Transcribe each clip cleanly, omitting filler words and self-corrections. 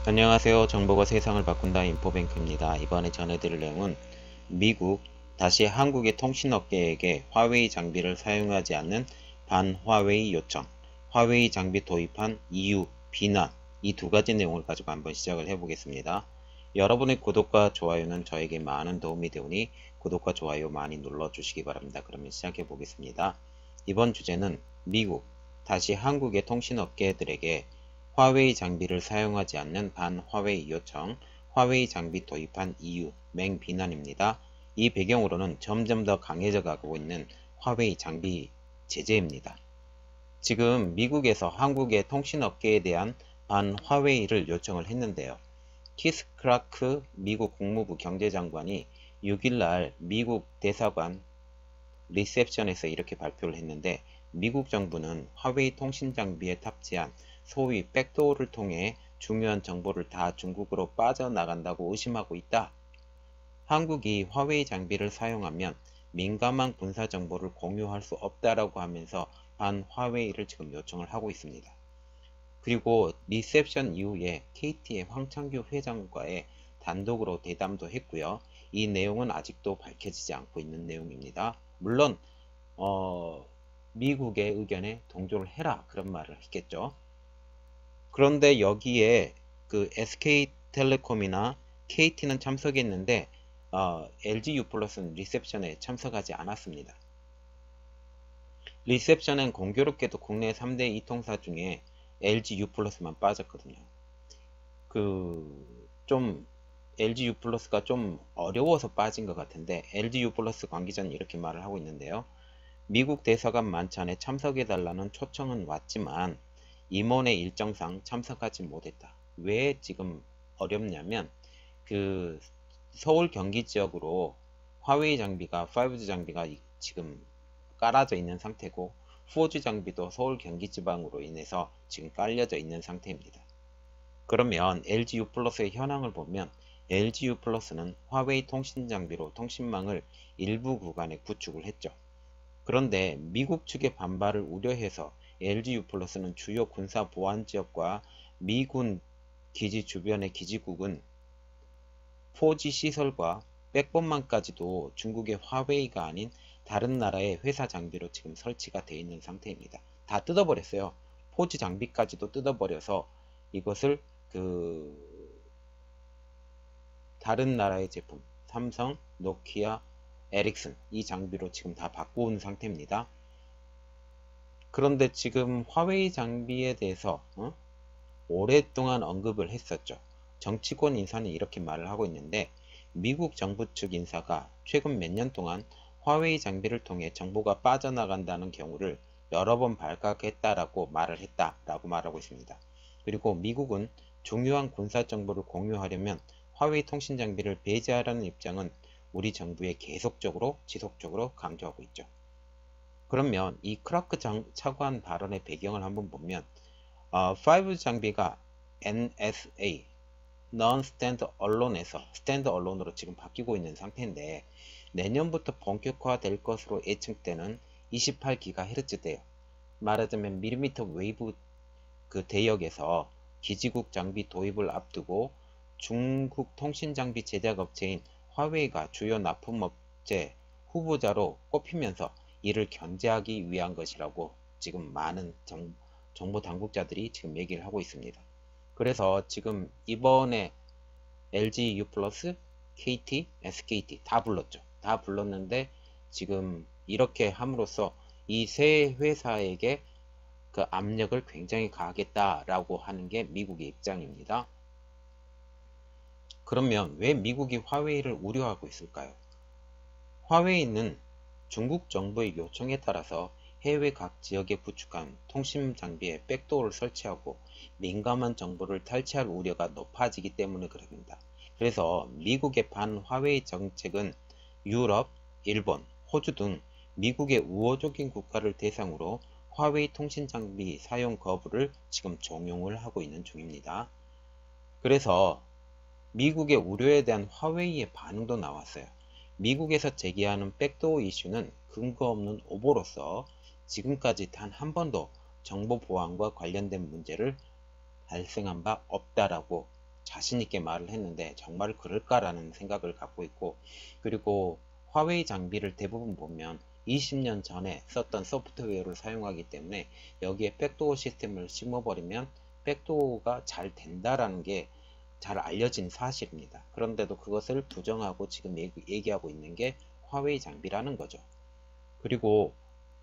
안녕하세요. 정보가 세상을 바꾼다 인포뱅크입니다. 이번에 전해드릴 내용은 미국 다시 한국의 통신업계에게 화웨이 장비를 사용하지 않는 반화웨이 요청, 화웨이 장비 도입한 이유, 비난, 이 두 가지 내용을 가지고 한번 시작을 해보겠습니다. 여러분의 구독과 좋아요는 저에게 많은 도움이 되오니 구독과 좋아요 많이 눌러주시기 바랍니다. 그러면 시작해 보겠습니다. 이번 주제는 미국 다시 한국의 통신업계들에게 화웨이 장비를 사용하지 않는 반화웨이 요청, 화웨이 장비 도입한 이유, 맹비난입니다. 이 배경으로는 점점 더 강해져 가고 있는 화웨이 장비 제재입니다. 지금 미국에서 한국의 통신업계에 대한 반화웨이를 요청을 했는데요. 키스 크라크 미국 국무부 경제장관이 6일날 미국 대사관 리셉션에서 이렇게 발표를 했는데, 미국 정부는 화웨이 통신 장비에 탑재한 소위 백도어를 통해 중요한 정보를 다 중국으로 빠져나간다고 의심하고 있다. 한국이 화웨이 장비를 사용하면 민감한 군사 정보를 공유할 수 없다라고 하면서 반화웨이를 지금 요청을 하고 있습니다. 그리고 리셉션 이후에 KT의 황창규 회장과의 단독으로 대담도 했고요. 이 내용은 아직도 밝혀지지 않고 있는 내용입니다. 물론 미국의 의견에 동조를 해라, 그런 말을 했겠죠. 그런데 여기에 그 SK텔레콤이나 KT는 참석했는데 LG유플러스는 리셉션에 참석하지 않았습니다. 리셉션은 공교롭게도 국내 3대 이통사 중에 LG유플러스만 빠졌거든요. 좀 LG유플러스가 좀 어려워서 빠진 것 같은데, LG유플러스 관계자는 이렇게 말을 하고 있는데요. 미국 대사관 만찬에 참석해달라는 초청은 왔지만 임원의 일정상 참석하지 못했다. 왜 지금 어렵냐면, 서울 경기 지역으로 화웨이 장비가 5G 장비가 지금 깔아져 있는 상태고, 4G 장비도 서울 경기 지방으로 인해서 지금 깔려져 있는 상태입니다. 그러면 LG유플러스의 현황을 보면, LG유플러스는 화웨이 통신 장비로 통신망을 일부 구간에 구축을 했죠. 그런데 미국 측의 반발을 우려해서 LG유플러스는 주요 군사 보안 지역과 미군 기지 주변의 기지국은 4G 시설과 백본망까지도 중국의 화웨이가 아닌 다른 나라의 회사 장비로 지금 설치가 되어 있는 상태입니다. 다 뜯어버렸어요. 4G 장비까지도 뜯어버려서 이것을 다른 나라의 제품, 삼성, 노키아, 에릭슨, 이 장비로 지금 다 바꿔온 상태입니다. 그런데 지금 화웨이 장비에 대해서 오랫동안 언급을 했었죠. 정치권 인사는 이렇게 말을 하고 있는데, 미국 정부 측 인사가 최근 몇 년 동안 화웨이 장비를 통해 정보가 빠져나간다는 경우를 여러 번 발각했다라고 말을 했다라고 말하고 있습니다. 그리고 미국은 중요한 군사 정보를 공유하려면 화웨이 통신 장비를 배제하라는 입장은 우리 정부에 계속적으로 지속적으로 강조하고 있죠. 그러면 이 크라크 차관 발언의 배경을 한번 보면, 5G 장비가 NSA, Non-Stand-Alone에서 Stand-Alone으로 지금 바뀌고 있는 상태인데, 내년부터 본격화될 것으로 예측되는 28GHz대요. 말하자면 밀리미터 웨이브 대역에서 기지국 장비 도입을 앞두고 중국 통신장비 제작업체인 화웨이가 주요 납품업체 후보자로 꼽히면서 이를 견제하기 위한 것이라고 지금 많은 정보 당국자들이 지금 얘기를 하고 있습니다. 그래서 지금 이번에 LG U+, KT, SKT 다 불렀죠. 다 불렀는데 지금 이렇게 함으로써 이 세 회사에게 그 압력을 굉장히 가하겠다라고 하는 게 미국의 입장입니다. 그러면 왜 미국이 화웨이를 우려하고 있을까요? 화웨이는 중국 정부의 요청에 따라서 해외 각 지역에 구축한 통신 장비에 백도어를 설치하고 민감한 정보를 탈취할 우려가 높아지기 때문에 그럽니다. 그래서 미국의 반화웨이 정책은 유럽, 일본, 호주 등 미국의 우호적인 국가를 대상으로 화웨이 통신 장비 사용 거부를 지금 종용을 하고 있는 중입니다. 그래서 미국의 우려에 대한 화웨이의 반응도 나왔어요. 미국에서 제기하는 백도어 이슈는 근거 없는 오보로서 지금까지 단 한 번도 정보 보안과 관련된 문제를 발생한 바 없다라고 자신 있게 말을 했는데 정말 그럴까라는 생각을 갖고 있고, 그리고 화웨이 장비를 대부분 보면 20년 전에 썼던 소프트웨어를 사용하기 때문에 여기에 백도어 시스템을 심어버리면 백도어가 잘 된다라는 게 잘 알려진 사실입니다. 그런데도 그것을 부정하고 지금 얘기하고 있는 게 화웨이 장비라는 거죠. 그리고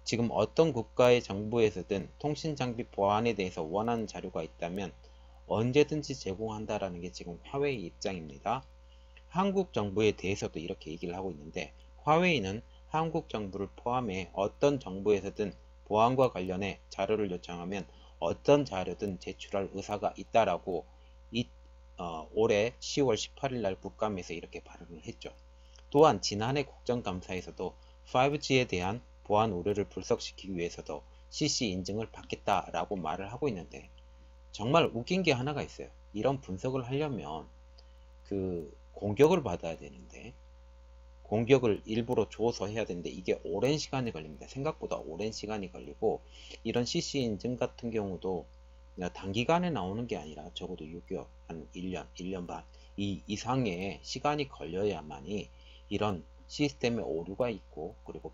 지금 어떤 국가의 정부에서든 통신 장비 보안에 대해서 원하는 자료가 있다면 언제든지 제공한다라는 게 지금 화웨이 입장입니다. 한국 정부에 대해서도 이렇게 얘기를 하고 있는데, 화웨이는 한국 정부를 포함해 어떤 정부에서든 보안과 관련해 자료를 요청하면 어떤 자료든 제출할 의사가 있다라고 올해 10월 18일 날 국감에서 이렇게 발언을 했죠. 또한 지난해 국정감사에서도 5G에 대한 보안 우려를 불석시키기 위해서도 CC 인증을 받겠다라고 말을 하고 있는데, 정말 웃긴 게 하나가 있어요. 이런 분석을 하려면 공격을 받아야 되는데, 공격을 일부러 줘서 해야 되는데 이게 오랜 시간이 걸립니다. 생각보다 오랜 시간이 걸리고, 이런 CC 인증 같은 경우도 단기간에 나오는 게 아니라 적어도 6개월, 한 1년, 1년 반 이상의 시간이 걸려야만이 이런 시스템에 오류가 있고 그리고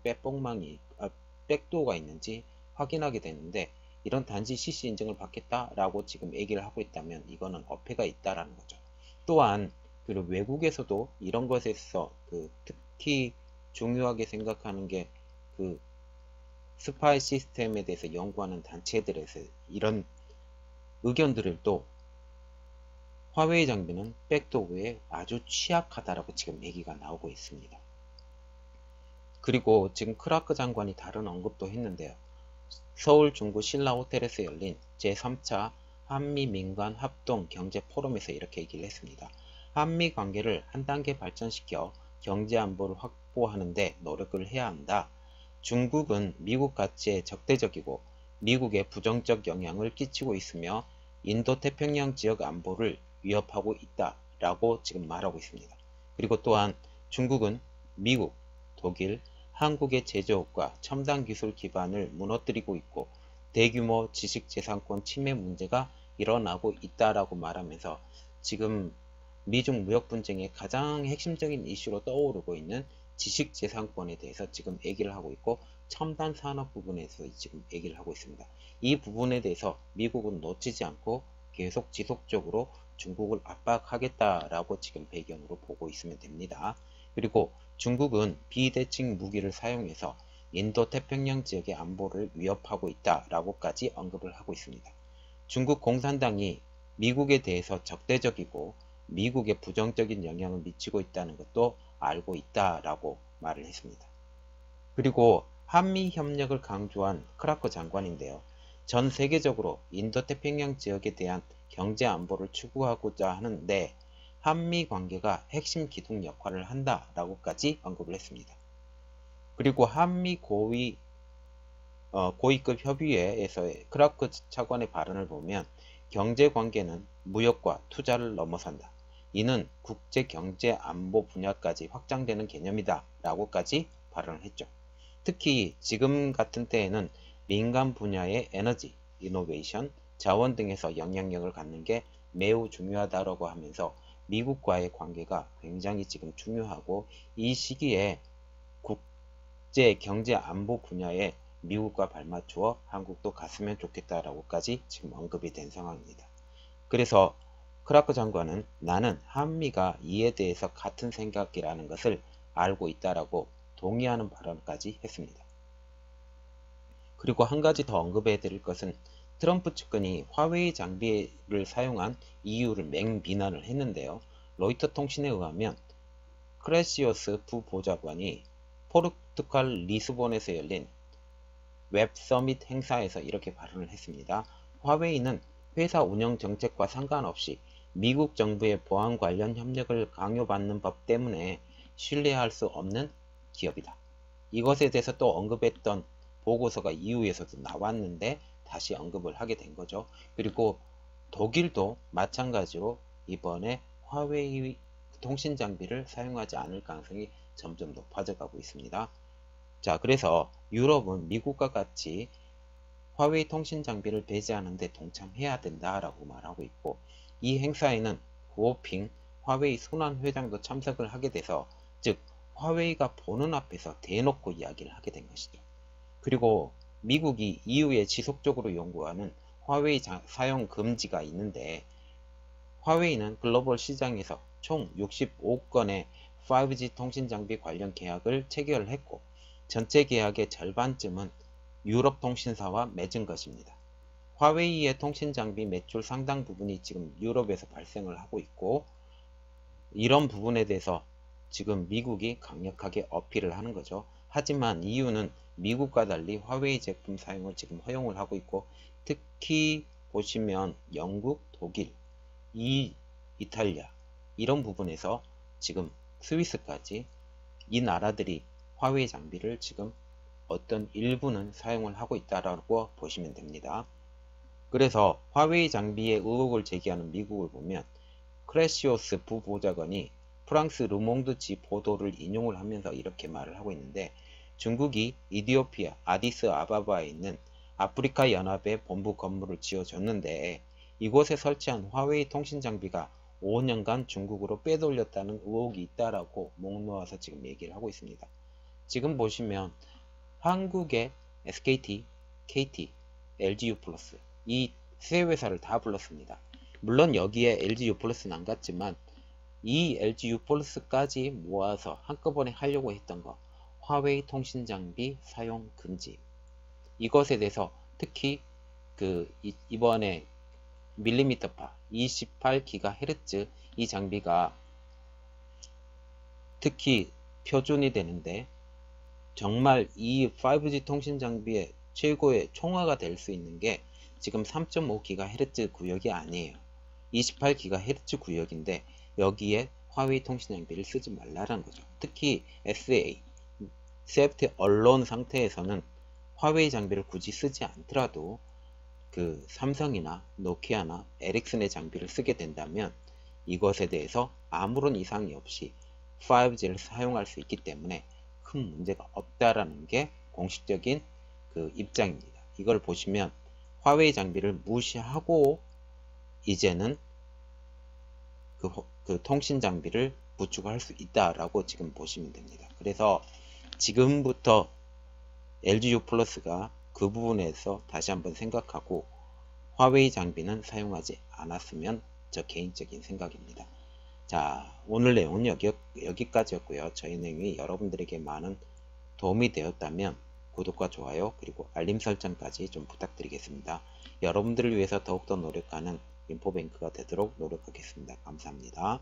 백도어가 있는지 확인하게 되는데, 이런 단지 CC 인증을 받겠다라고 지금 얘기를 하고 있다면 이거는 어폐가 있다라는 거죠. 또한 그리고 외국에서도 이런 것에서 특히 중요하게 생각하는 게 스파이 시스템에 대해서 연구하는 단체들에서 이런 의견들을 또 화웨이 장비는 백도어에 아주 취약하다라고 지금 얘기가 나오고 있습니다. 그리고 지금 크라크 장관이 다른 언급도 했는데요. 서울 중구 신라 호텔에서 열린 제3차 한미 민간 합동 경제 포럼에서 이렇게 얘기를 했습니다. 한미 관계를 한 단계 발전시켜 경제 안보를 확보하는 데 노력을 해야 한다. 중국은 미국 가치에 적대적이고 미국에 부정적 영향을 끼치고 있으며 인도 태평양 지역 안보를 위협하고 있다라고 지금 말하고 있습니다. 그리고 또한 중국은 미국, 독일, 한국의 제조업과 첨단 기술 기반을 무너뜨리고 있고 대규모 지식재산권 침해 문제가 일어나고 있다라고 말하면서 지금 미중 무역 분쟁의 가장 핵심적인 이슈로 떠오르고 있는 지식재산권에 대해서 지금 얘기를 하고 있고, 첨단 산업 부분에서 지금 얘기를 하고 있습니다. 이 부분에 대해서 미국은 놓치지 않고 계속 지속적으로 중국을 압박하겠다라고 지금 배경으로 보고 있으면 됩니다. 그리고 중국은 비대칭 무기를 사용해서 인도 태평양 지역의 안보를 위협하고 있다라고까지 언급을 하고 있습니다. 중국 공산당이 미국에 대해서 적대적이고 미국에 부정적인 영향을 미치고 있다는 것도 알고 있다라고 말을 했습니다. 그리고 한미 협력을 강조한 크라크 장관인데요. 전 세계적으로 인도 태평양 지역에 대한 경제 안보를 추구하고자 하는데 한미 관계가 핵심 기둥 역할을 한다라고까지 언급을 했습니다. 그리고 한미 고위급 협의회에서의 크라크 차관의 발언을 보면 경제 관계는 무역과 투자를 넘어선다. 이는 국제 경제 안보 분야까지 확장되는 개념이다 라고까지 발언을 했죠. 특히 지금 같은 때에는 민간 분야의 에너지, 이노베이션, 자원 등에서 영향력을 갖는 게 매우 중요하다고 하면서 미국과의 관계가 굉장히 지금 중요하고 이 시기에 국제 경제 안보 분야에 미국과 발맞추어 한국도 갔으면 좋겠다라고까지 지금 언급이 된 상황입니다. 그래서 크라크 장관은 나는 한미가 이에 대해서 같은 생각이라는 것을 알고 있다라고 동의하는 발언까지 했습니다. 그리고 한 가지 더 언급해 드릴 것은 트럼프 측근이 화웨이 장비를 사용한 이유를 맹비난을 했는데요. 로이터 통신에 의하면 크레시오스 부보좌관이 포르투갈 리스본에서 열린 웹 서밋 행사에서 이렇게 발언을 했습니다. 화웨이는 회사 운영 정책과 상관없이 미국 정부의 보안 관련 협력을 강요받는 법 때문에 신뢰할 수 없는 기업이다. 이것에 대해서 또 언급했던 보고서가 이후에서도 나왔는데 다시 언급을 하게 된 거죠. 그리고 독일도 마찬가지로 이번에 화웨이 통신 장비를 사용하지 않을 가능성이 점점 높아져 가고 있습니다. 자, 그래서 유럽은 미국과 같이 화웨이 통신 장비를 배제하는 데 동참해야 된다라고 말하고 있고, 이 행사에는 구오핑 화웨이 손한 회장도 참석을 하게 돼서, 즉 화웨이가 보는 앞에서 대놓고 이야기를 하게 된 것이죠. 그리고 미국이 이후에 지속적으로 요구하는 화웨이 사용 금지가 있는데, 화웨이는 글로벌 시장에서 총 65억 건의 5G 통신 장비 관련 계약을 체결했고, 전체 계약의 절반쯤은 유럽 통신사와 맺은 것입니다. 화웨이의 통신 장비 매출 상당 부분이 지금 유럽에서 발생을 하고 있고, 이런 부분에 대해서 지금 미국이 강력하게 어필을 하는 거죠. 하지만 EU는 미국과 달리 화웨이 제품 사용을 지금 허용을 하고 있고, 특히 보시면 영국, 독일, 이탈리아 이런 부분에서 지금 스위스까지 이 나라들이 화웨이 장비를 지금 어떤 일부는 사용을 하고 있다라고 보시면 됩니다. 그래서 화웨이 장비에 의혹을 제기하는 미국을 보면 크레시오스 부보좌관이 프랑스 르몽드지 보도를 인용을 하면서 이렇게 말을 하고 있는데, 중국이 이디오피아 아디스 아바바에 있는 아프리카 연합의 본부 건물을 지어줬는데 이곳에 설치한 화웨이 통신 장비가 5년간 중국으로 빼돌렸다는 의혹이 있다라고 목 놓아서 지금 얘기를 하고 있습니다. 지금 보시면 한국의 SKT, KT, LGU+, 이 세 회사를 다 불렀습니다. 물론 여기에 LGU+는 안 갔지만 이 LGU+까지 모아서 한꺼번에 하려고 했던 거, 화웨이 통신 장비 사용 금지. 이것에 대해서 특히 이번에 밀리미터파 28GHz 이 장비가 특히 표준이 되는데, 정말 이 5G 통신 장비의 최고의 총화가 될 수 있는 게 지금 3.5GHz 구역이 아니에요. 28GHz 구역인데 여기에 화웨이 통신 장비를 쓰지 말라는 거죠. 특히 SA, Safety Alone 상태에서는 화웨이 장비를 굳이 쓰지 않더라도 삼성이나 노키아나 에릭슨의 장비를 쓰게 된다면 이것에 대해서 아무런 이상이 없이 5G를 사용할 수 있기 때문에 큰 문제가 없다라는 게 공식적인 입장입니다. 이걸 보시면 화웨이 장비를 무시하고 이제는 통신 장비를 구축할 수 있다라고 지금 보시면 됩니다. 그래서 지금부터 LGU+가 그 부분에서 다시 한번 생각하고 화웨이 장비는 사용하지 않았으면 저 개인적인 생각입니다. 자, 오늘 내용은 여기까지였고요. 저희 내용이 여러분들에게 많은 도움이 되었다면 구독과 좋아요 그리고 알림 설정까지 좀 부탁드리겠습니다. 여러분들을 위해서 더욱더 노력하는 인포뱅크가 되도록 노력하겠습니다. 감사합니다.